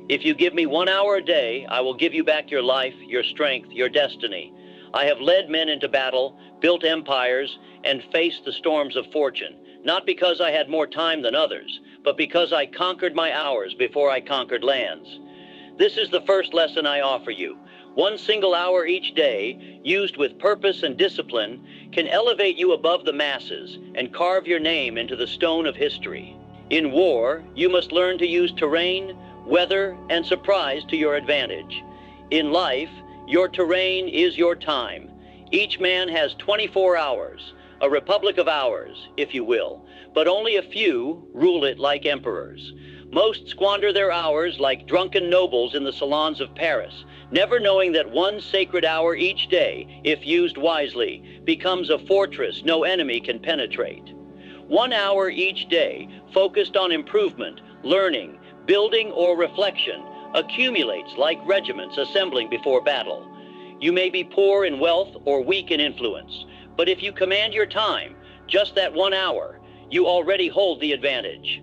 If you give me 1 hour a day, I will give you back your life, your strength, your destiny. I have led men into battle, built empires, and faced the storms of fortune, not because I had more time than others, but because I conquered my hours before I conquered lands. This is the first lesson I offer you. 1 single hour each day, used with purpose and discipline, can elevate you above the masses and carve your name into the stone of history. In war, you must learn to use terrain, weather, and surprise to your advantage. In life, your terrain is your time. Each man has 24 hours, a republic of hours, if you will, but only a few rule it like emperors. Most squander their hours like drunken nobles in the salons of Paris, never knowing that 1 sacred hour each day, if used wisely, becomes a fortress no enemy can penetrate. 1 hour each day, focused on improvement, learning, building, or reflection, accumulates like regiments assembling before battle. You may be poor in wealth or weak in influence, but if you command your time, just that 1 hour, you already hold the advantage.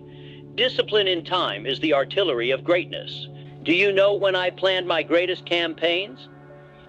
Discipline in time is the artillery of greatness. Do you know when I planned my greatest campaigns?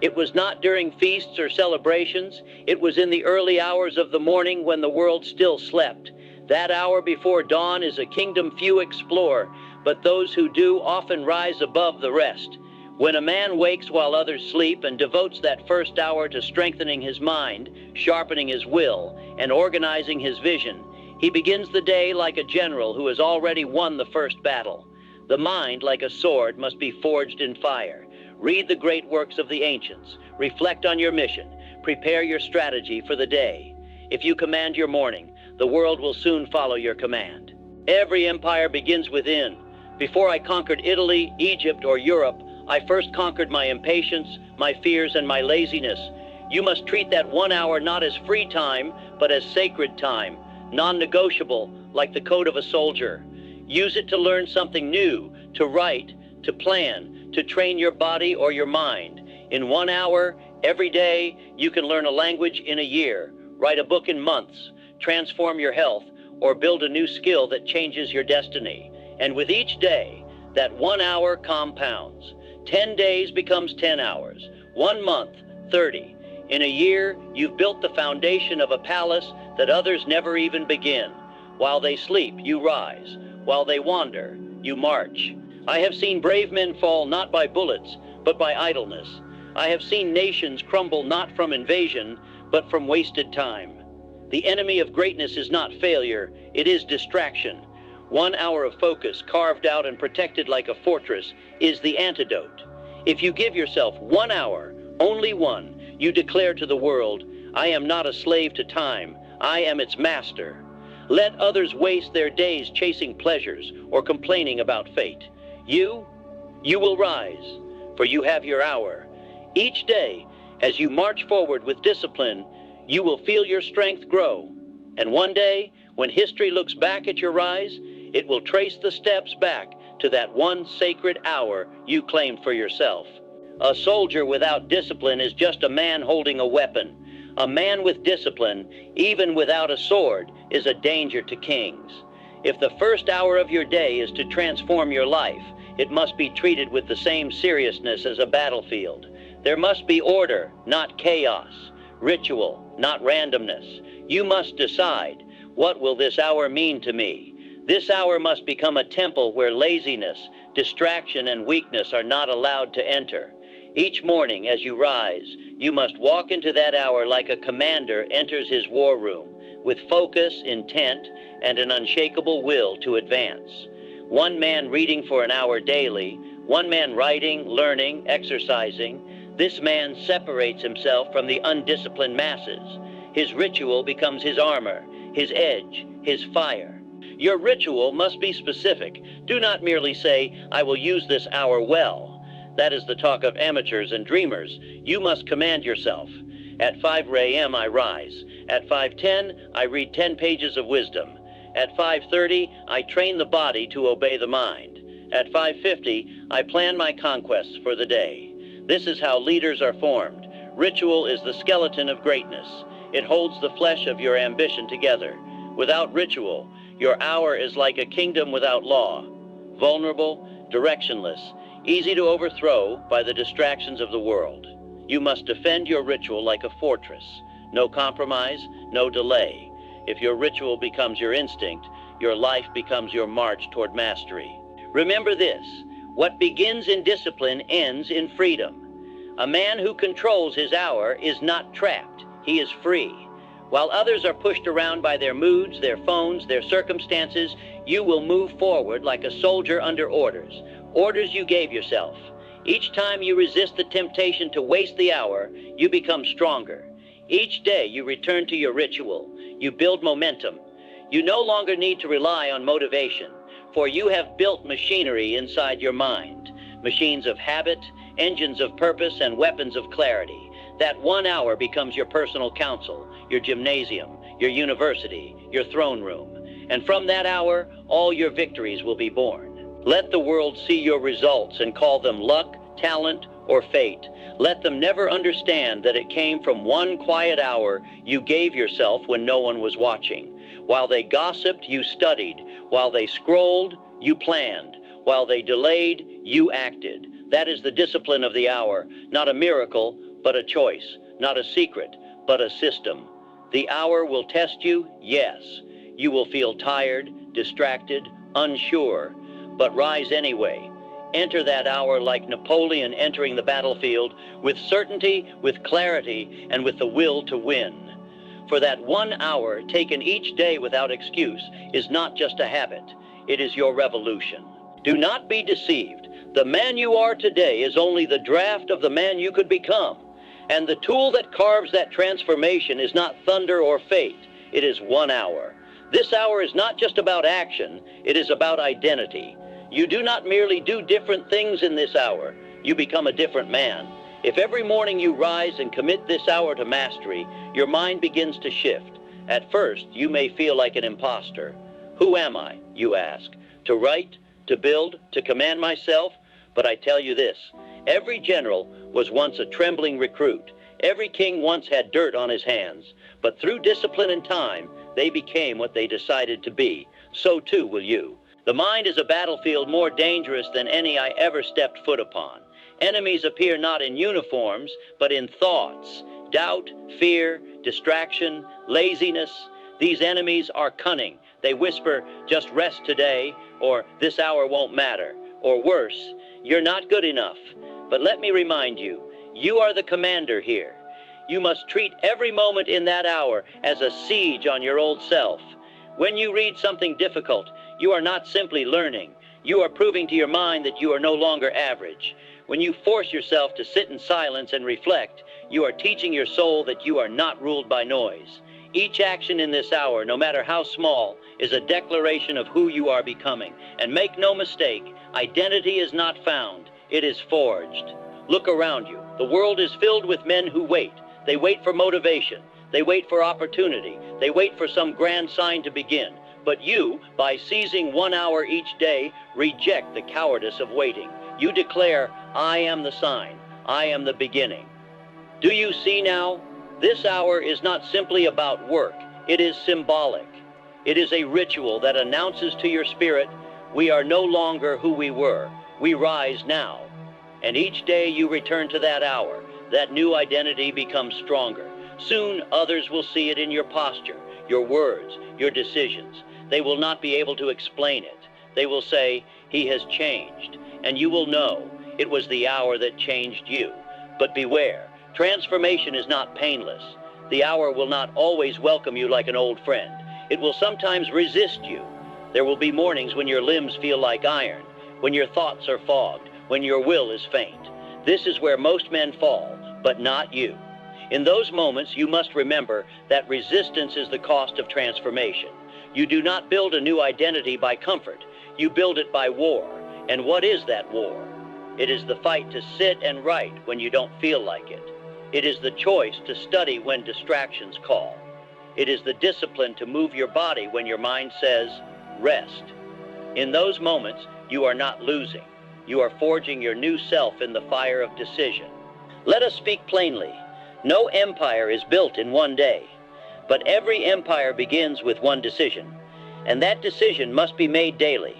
It was not during feasts or celebrations. It was in the early hours of the morning when the world still slept. That hour before dawn is a kingdom few explore, but those who do often rise above the rest. When a man wakes while others sleep and devotes that first hour to strengthening his mind, sharpening his will, and organizing his vision, he begins the day like a general who has already won the first battle. The mind, like a sword, must be forged in fire. Read the great works of the ancients. Reflect on your mission. Prepare your strategy for the day. If you command your morning, the world will soon follow your command. Every empire begins within. Before I conquered Italy, Egypt, or Europe, I first conquered my impatience, my fears, and my laziness. You must treat that 1 hour not as free time, but as sacred time, non-negotiable, like the code of a soldier. Use it to learn something new, to write, to plan, to train your body or your mind. In 1 hour, every day, you can learn a language in a year, write a book in months, transform your health, or build a new skill that changes your destiny. And with each day, that 1 hour compounds. 10 days becomes 10 hours. 1 month, 30. In a year, you've built the foundation of a palace that others never even begin. While they sleep, you rise. While they wander, you march. I have seen brave men fall not by bullets, but by idleness. I have seen nations crumble not from invasion, but from wasted time. The enemy of greatness is not failure, it is distraction. 1 hour of focus, carved out and protected like a fortress, is the antidote. If you give yourself 1 hour, only one, you declare to the world, I am not a slave to time, I am its master. Let others waste their days chasing pleasures or complaining about fate. You will rise, for you have your hour. Each day, as you march forward with discipline, you will feel your strength grow. And one day, when history looks back at your rise, it will trace the steps back to that 1 sacred hour you claimed for yourself. A soldier without discipline is just a man holding a weapon. A man with discipline, even without a sword, is a danger to kings. If the first hour of your day is to transform your life, it must be treated with the same seriousness as a battlefield. There must be order, not chaos, ritual, not randomness. You must decide, what will this hour mean to me? This hour must become a temple where laziness, distraction, and weakness are not allowed to enter. Each morning as you rise, you must walk into that hour like a commander enters his war room, with focus, intent, and an unshakable will to advance. One man reading for an hour daily, one man writing, learning, exercising. This man separates himself from the undisciplined masses. His ritual becomes his armor, his edge, his fire. Your ritual must be specific. Do not merely say, I will use this hour well. That is the talk of amateurs and dreamers. You must command yourself. At 5 a.m. I rise. At 5:10, I read 10 pages of wisdom. At 5:30, I train the body to obey the mind. At 5:50, I plan my conquests for the day. This is how leaders are formed. Ritual is the skeleton of greatness. It holds the flesh of your ambition together. Without ritual, your hour is like a kingdom without law. Vulnerable, directionless, easy to overthrow by the distractions of the world. You must defend your ritual like a fortress. No compromise, no delay. If your ritual becomes your instinct, your life becomes your march toward mastery. Remember this: what begins in discipline ends in freedom. A man who controls his hour is not trapped, he is free. While others are pushed around by their moods, their phones, their circumstances, you will move forward like a soldier under orders, orders you gave yourself. Each time you resist the temptation to waste the hour, you become stronger. Each day you return to your ritual, you build momentum. You no longer need to rely on motivation, for you have built machinery inside your mind, machines of habit, engines of purpose, and weapons of clarity. That 1 hour becomes your personal council, your gymnasium, your university, your throne room. And from that hour, all your victories will be born. Let the world see your results and call them luck, talent, or fate. Let them never understand that it came from one quiet hour you gave yourself when no one was watching. While they gossiped, you studied. While they scrolled, you planned. While they delayed, you acted. That is the discipline of the hour, not a miracle, but a choice, not a secret, but a system. The hour will test you, yes. You will feel tired, distracted, unsure, but rise anyway. Enter that hour like Napoleon entering the battlefield, with certainty, with clarity, and with the will to win. For that 1 hour taken each day without excuse is not just a habit, it is your revolution. Do not be deceived. The man you are today is only the draft of the man you could become. And the tool that carves that transformation is not thunder or fate, it is 1 hour. This hour is not just about action, it is about identity. You do not merely do different things in this hour, you become a different man. If every morning you rise and commit this hour to mastery, your mind begins to shift. At first, you may feel like an imposter. Who am I, you ask? To write, to build, to command myself? But I tell you this, every general was once a trembling recruit. Every king once had dirt on his hands. But through discipline and time, they became what they decided to be. So too will you. The mind is a battlefield more dangerous than any I ever stepped foot upon. Enemies appear not in uniforms, but in thoughts. Doubt, fear, distraction, laziness. These enemies are cunning. They whisper, just rest today, or this hour won't matter. Or worse, you're not good enough. But let me remind you, you are the commander here. You must treat every moment in that hour as a siege on your old self. When you read something difficult, you are not simply learning. You are proving to your mind that you are no longer average. When you force yourself to sit in silence and reflect, you are teaching your soul that you are not ruled by noise. Each action in this hour, no matter how small, is a declaration of who you are becoming. And make no mistake, identity is not found, it is forged. Look around you. The world is filled with men who wait. They wait for motivation. They wait for opportunity. They wait for some grand sign to begin. But you, by seizing 1 hour each day, reject the cowardice of waiting. You declare, I am the sign. I am the beginning. Do you see now? This hour is not simply about work. It is symbolic. It is a ritual that announces to your spirit, we are no longer who we were. We rise now. And each day you return to that hour, that new identity becomes stronger. Soon others will see it in your posture, your words, your decisions. They will not be able to explain it. They will say, he has changed. And you will know it was the hour that changed you. But beware, transformation is not painless. The hour will not always welcome you like an old friend. It will sometimes resist you. There will be mornings when your limbs feel like iron, when your thoughts are fogged, when your will is faint. This is where most men fall, but not you. In those moments, you must remember that resistance is the cost of transformation. You do not build a new identity by comfort. You build it by war. And what is that war? It is the fight to sit and write when you don't feel like it. It is the choice to study when distractions call. It is the discipline to move your body when your mind says, rest. In those moments, you are not losing. You are forging your new self in the fire of decision. Let us speak plainly. No empire is built in one day, but every empire begins with one decision, and that decision must be made daily.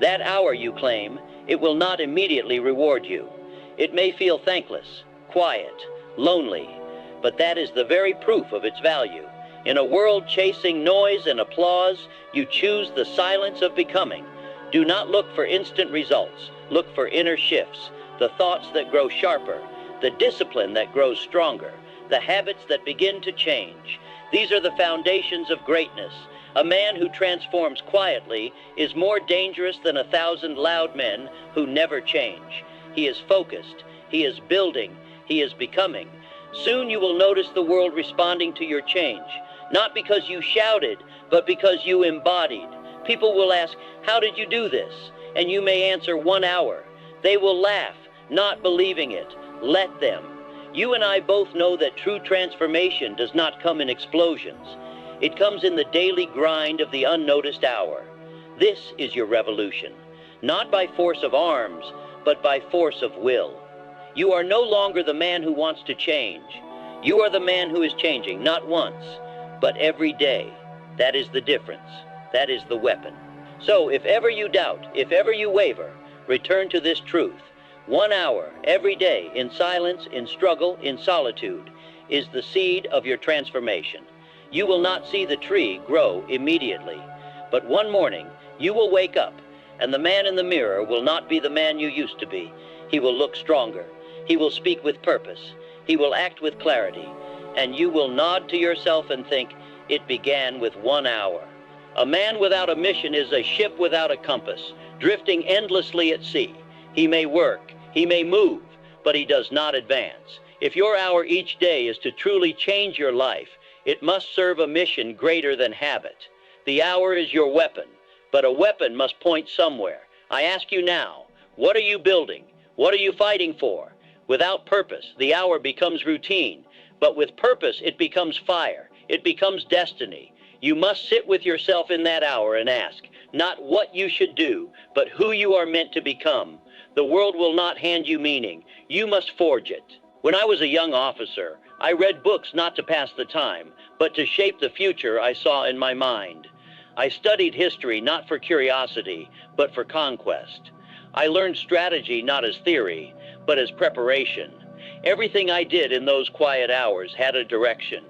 That hour, you claim, It will not immediately reward you. It may feel thankless, quiet, lonely, but that is the very proof of its value. In a world chasing noise and applause, you choose the silence of becoming. Do not look for instant results. Look for inner shifts, the thoughts that grow sharper, the discipline that grows stronger, the habits that begin to change. These are the foundations of greatness. A man who transforms quietly is more dangerous than 1,000 loud men who never change. He is focused, he is building, he is becoming. Soon you will notice the world responding to your change, not because you shouted, but because you embodied. People will ask, "How did you do this?" And you may answer, "1 hour." They will laugh, not believing it. Let them. You and I both know that true transformation does not come in explosions. It comes in the daily grind of the unnoticed hour. This is your revolution, not by force of arms, but by force of will. You are no longer the man who wants to change. You are the man who is changing, not once, but every day. That is the difference. That is the weapon. So if ever you doubt, if ever you waver, return to this truth. 1 hour every day in silence, in struggle, in solitude is the seed of your transformation. You will not see the tree grow immediately, but one morning you will wake up, and the man in the mirror will not be the man you used to be. He will look stronger. He will speak with purpose. He will act with clarity, and you will nod to yourself and think, "It began with 1 hour." A man without a mission is a ship without a compass, drifting endlessly at sea. He may work, he may move, but he does not advance. If your hour each day is to truly change your life, it must serve a mission greater than habit. The hour is your weapon, but a weapon must point somewhere. I ask you now, what are you building? What are you fighting for? Without purpose, the hour becomes routine, but with purpose, it becomes fire. It becomes destiny. You must sit with yourself in that hour and ask, not what you should do, but who you are meant to become. The world will not hand you meaning. You must forge it. When I was a young officer, I read books not to pass the time, but to shape the future I saw in my mind. I studied history not for curiosity, but for conquest. I learned strategy not as theory, but as preparation. Everything I did in those quiet hours had a direction.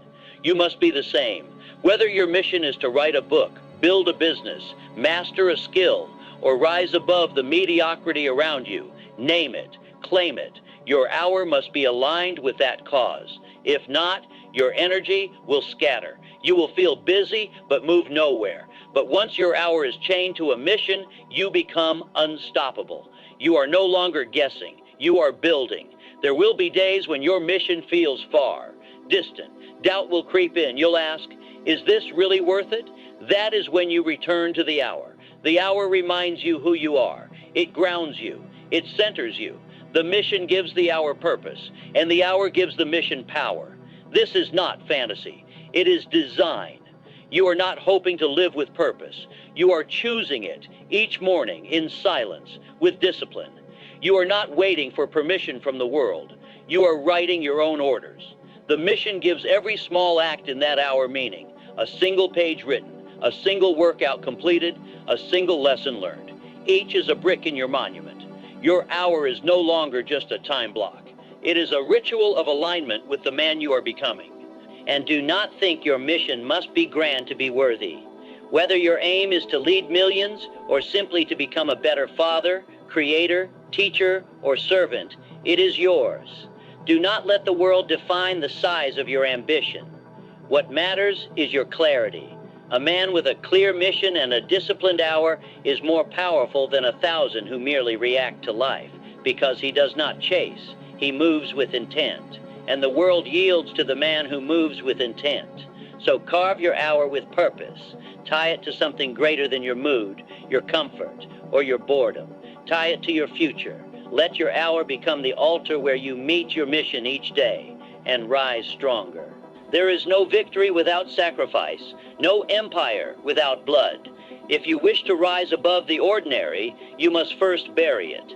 You must be the same. Whether your mission is to write a book, build a business, master a skill, or rise above the mediocrity around you, name it, claim it. Your hour must be aligned with that cause. If not, your energy will scatter. You will feel busy but move nowhere. But once your hour is chained to a mission, you become unstoppable. You are no longer guessing. You are building. There will be days when your mission feels far, distant. Doubt will creep in. You'll ask, is this really worth it? That is when you return to the hour. The hour reminds you who you are. It grounds you. It centers you. The mission gives the hour purpose, and the hour gives the mission power. This is not fantasy. It is design. You are not hoping to live with purpose. You are choosing it each morning in silence, with discipline. You are not waiting for permission from the world. You are writing your own orders. The mission gives every small act in that hour meaning. A single page written, a single workout completed, a single lesson learned. Each is a brick in your monument. Your hour is no longer just a time block. It is a ritual of alignment with the man you are becoming. And do not think your mission must be grand to be worthy. Whether your aim is to lead millions or simply to become a better father, creator, teacher, or servant, it is yours. Do not let the world define the size of your ambition. What matters is your clarity. A man with a clear mission and a disciplined hour is more powerful than 1,000 who merely react to life, because he does not chase, he moves with intent. And the world yields to the man who moves with intent. So carve your hour with purpose. Tie it to something greater than your mood, your comfort, or your boredom. Tie it to your future. Let your hour become the altar where you meet your mission each day and rise stronger. There is no victory without sacrifice, no empire without blood. If you wish to rise above the ordinary, you must first bury it.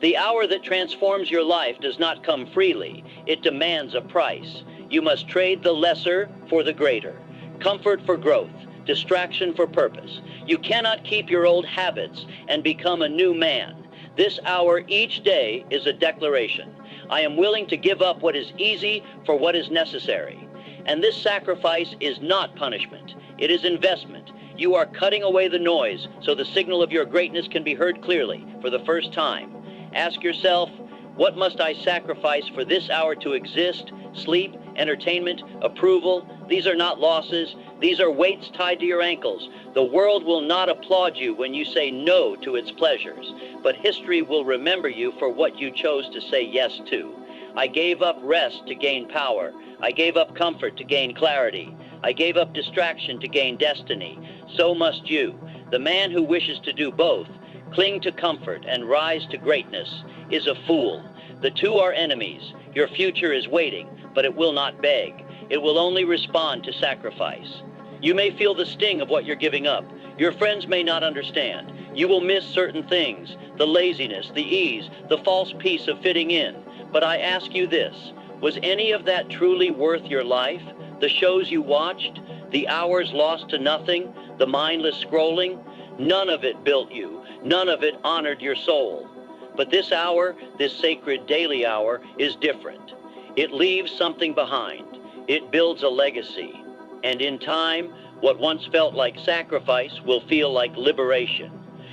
The hour that transforms your life does not come freely. It demands a price. You must trade the lesser for the greater, comfort for growth, distraction for purpose. You cannot keep your old habits and become a new man. This hour each day is a declaration. I am willing to give up what is easy for what is necessary. And this sacrifice is not punishment. It is investment. You are cutting away the noise so the signal of your greatness can be heard clearly for the first time. Ask yourself, what must I sacrifice for this hour to exist? Sleep, entertainment, approval. These are not losses. These are weights tied to your ankles. The world will not applaud you when you say no to its pleasures, but history will remember you for what you chose to say yes to. I gave up rest to gain power. I gave up comfort to gain clarity. I gave up distraction to gain destiny. So must you. The man who wishes to do both, cling to comfort and rise to greatness, is a fool. The two are enemies. Your future is waiting, but it will not beg. It will only respond to sacrifice. You may feel the sting of what you're giving up. Your friends may not understand. You will miss certain things, the laziness, the ease, the false peace of fitting in. But I ask you this, was any of that truly worth your life? The shows you watched, the hours lost to nothing, the mindless scrolling? None of it built you. None of it honored your soul. But this hour, this sacred daily hour, is different. It leaves something behind. It builds a legacy. And in time, what once felt like sacrifice will feel like liberation.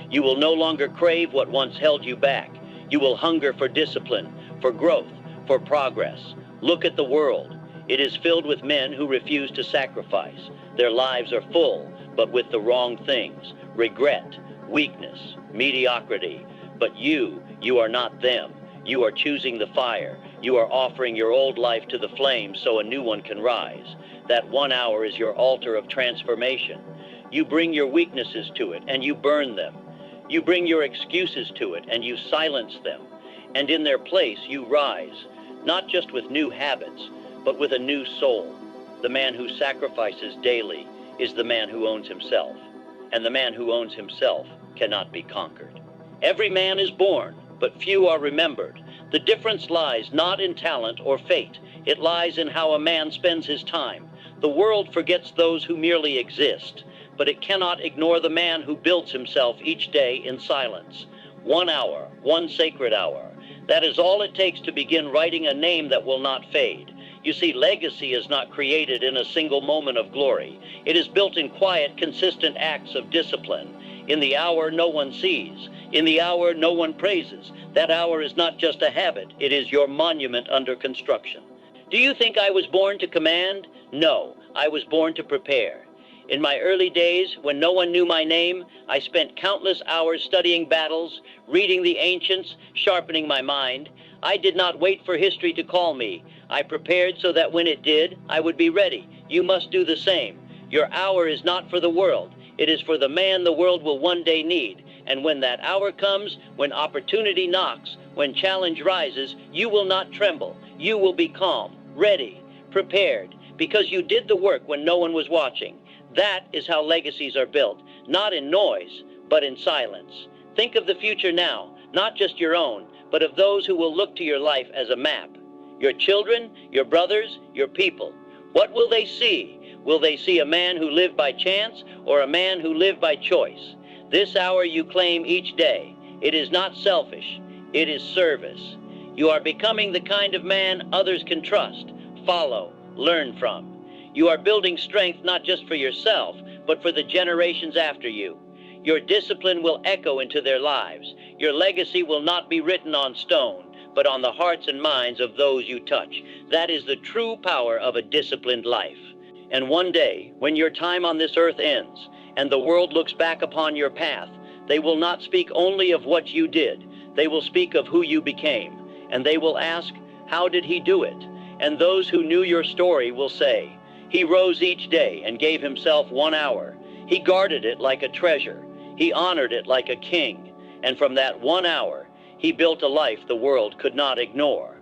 You will no longer crave what once held you back. You will hunger for discipline, for growth, for progress. Look at the world. It is filled with men who refuse to sacrifice. Their lives are full, but with the wrong things. Regret, weakness, mediocrity. But you are not them. You are choosing the fire. You are offering your old life to the flames so a new one can rise. That 1 hour is your altar of transformation. You bring your weaknesses to it and you burn them. You bring your excuses to it and you silence them. And in their place you rise, not just with new habits, but with a new soul. The man who sacrifices daily is the man who owns himself. And the man who owns himself cannot be conquered. Every man is born, but few are remembered. The difference lies not in talent or fate. It lies in how a man spends his time. The world forgets those who merely exist, but it cannot ignore the man who builds himself each day in silence. 1 hour, one sacred hour. That is all it takes to begin writing a name that will not fade. You see, legacy is not created in a single moment of glory. It is built in quiet, consistent acts of discipline. In the hour no one sees. In the hour no one praises. That hour is not just a habit. It is your monument under construction. Do you think I was born to command? No, I was born to prepare. In my early days, when no one knew my name, I spent countless hours studying battles, reading the ancients, sharpening my mind. I did not wait for history to call me. I prepared so that when it did, I would be ready. You must do the same. Your hour is not for the world. It is for the man the world will one day need. And when that hour comes, when opportunity knocks, when challenge rises, you will not tremble. You will be calm, ready, prepared, because you did the work when no one was watching. That is how legacies are built, not in noise, but in silence. Think of the future now, not just your own, but of those who will look to your life as a map. Your children, your brothers, your people. What will they see? Will they see a man who lived by chance or a man who lived by choice? This hour you claim each day. It is not selfish. It is service. You are becoming the kind of man others can trust, follow, learn from. You are building strength not just for yourself, but for the generations after you. Your discipline will echo into their lives. Your legacy will not be written on stone, but on the hearts and minds of those you touch. That is the true power of a disciplined life. And one day, when your time on this earth ends, and the world looks back upon your path, they will not speak only of what you did. They will speak of who you became. And they will ask, how did he do it? And those who knew your story will say, he rose each day and gave himself 1 hour. He guarded it like a treasure. He honored it like a king. And from that 1 hour, he built a life the world could not ignore.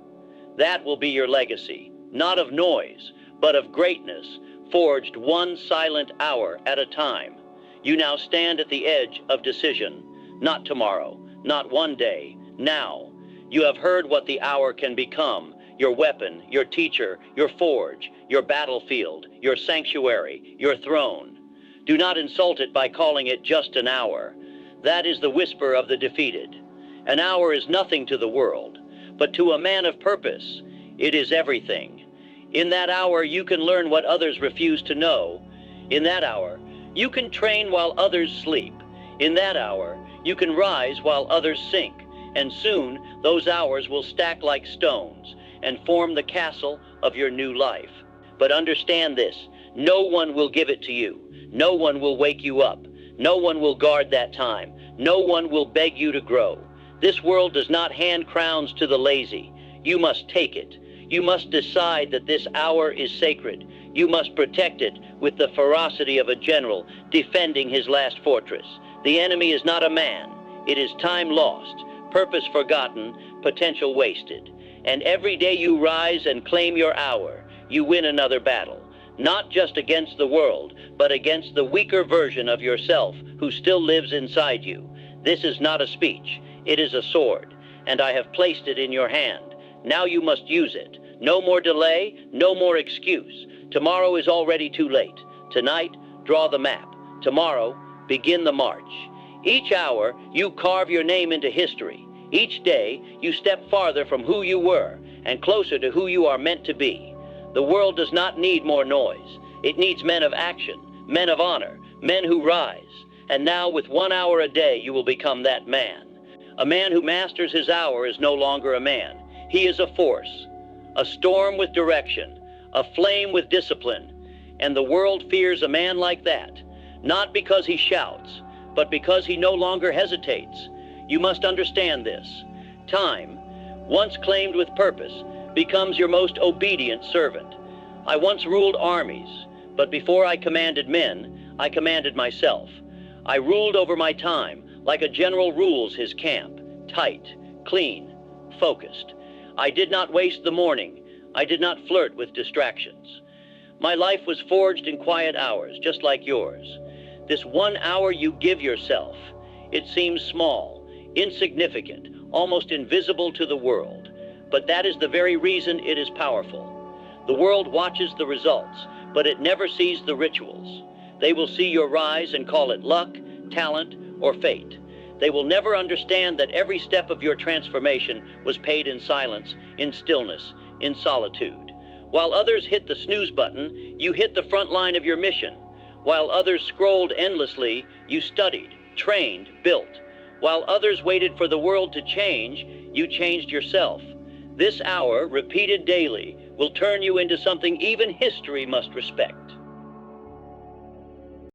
That will be your legacy, not of noise, but of greatness, forged 1 silent hour at a time. You now stand at the edge of decision. Not tomorrow, not one day, now. You have heard what the hour can become. Your weapon, your teacher, your forge, your battlefield, your sanctuary, your throne. Do not insult it by calling it just an hour. That is the whisper of the defeated. An hour is nothing to the world, but to a man of purpose, it is everything. In that hour, you can learn what others refuse to know. In that hour, you can train while others sleep. In that hour, you can rise while others sink. And soon, those hours will stack like stones and form the castle of your new life. But understand this, no one will give it to you. No one will wake you up. No one will guard that time. No one will beg you to grow. This world does not hand crowns to the lazy. You must take it. You must decide that this hour is sacred. You must protect it with the ferocity of a general defending his last fortress. The enemy is not a man. It is time lost, purpose forgotten, potential wasted. And every day you rise and claim your hour, you win another battle. Not just against the world, but against the weaker version of yourself who still lives inside you. This is not a speech. It is a sword, and I have placed it in your hand. Now you must use it. No more delay, no more excuse. Tomorrow is already too late. Tonight, draw the map. Tomorrow, begin the march. Each hour, you carve your name into history. Each day, you step farther from who you were and closer to who you are meant to be. The world does not need more noise. It needs men of action, men of honor, men who rise. And now, with 1 hour a day, you will become that man. A man who masters his hour is no longer a man. He is a force, a storm with direction, a flame with discipline. And the world fears a man like that, not because he shouts, but because he no longer hesitates. You must understand this. Time, once claimed with purpose, becomes your most obedient servant. I once ruled armies, but before I commanded men, I commanded myself. I ruled over my time like a general rules his camp, tight, clean, focused. I did not waste the morning. I did not flirt with distractions. My life was forged in quiet hours, just like yours. This 1 hour you give yourself, it seems small, insignificant, almost invisible to the world. But that is the very reason it is powerful. The world watches the results, but it never sees the rituals. They will see your rise and call it luck, talent, or fate. They will never understand that every step of your transformation was paid in silence, in stillness, in solitude. While others hit the snooze button, you hit the front line of your mission. While others scrolled endlessly, you studied, trained, built. While others waited for the world to change, you changed yourself. This hour, repeated daily, will turn you into something even history must respect.